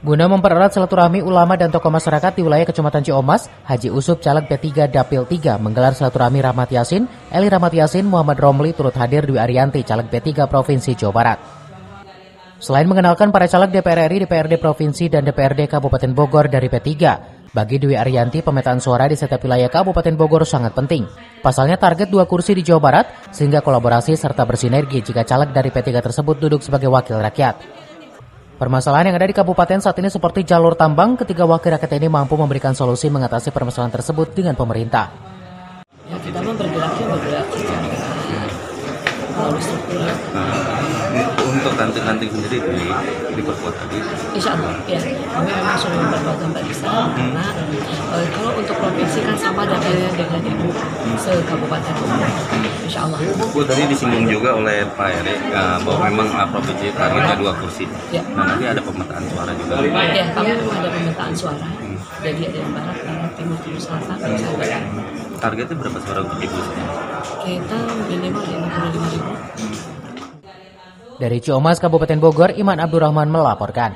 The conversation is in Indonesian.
Guna mempererat silaturahmi ulama dan tokoh masyarakat di wilayah Kecamatan Ciomas, Haji Usub Caleg P3 Dapil 3 menggelar silaturahmi Rahmat Yasin, Eli Rahmat Yasin, Muhammad Romli turut hadir Dwi Ariyanti, Caleg P3 Provinsi Jawa Barat. Selain mengenalkan para caleg DPR RI, DPRD Provinsi, dan DPRD Kabupaten Bogor dari P3, bagi Dwi Ariyanti pemetaan suara di setiap wilayah Kabupaten Bogor sangat penting. Pasalnya target 2 kursi di Jawa Barat, sehingga kolaborasi serta bersinergi jika caleg dari P3 tersebut duduk sebagai wakil rakyat. Permasalahan yang ada di kabupaten saat ini seperti jalur tambang, ketiga wakil rakyat ini mampu memberikan solusi mengatasi permasalahan tersebut dengan pemerintah. Ya, kita bergerak secara melalui struktur. Untuk ranting-ranting sendiri diperkuat tadi? Insya Allah, ya. Kami memang sudah memperkuat tempat besar karena kalau untuk provinsi kan sama dapilnya dengan ibu se-kabupaten. Insya Allah. Bu, tadi disinggung juga oleh Pak Eri bahwa memang provinsi targetnya 2 kursi. Ya. Nah, nanti ada pemetaan suara juga. Ya, kami memang ada pemetaan suara. Jadi ada yang barat, timur, selatan, dan selatan. Targetnya berapa suara untuk ibu? Kita minimal 55.000. Dari Ciomas, Kabupaten Bogor, Iman Abdurrahman melaporkan.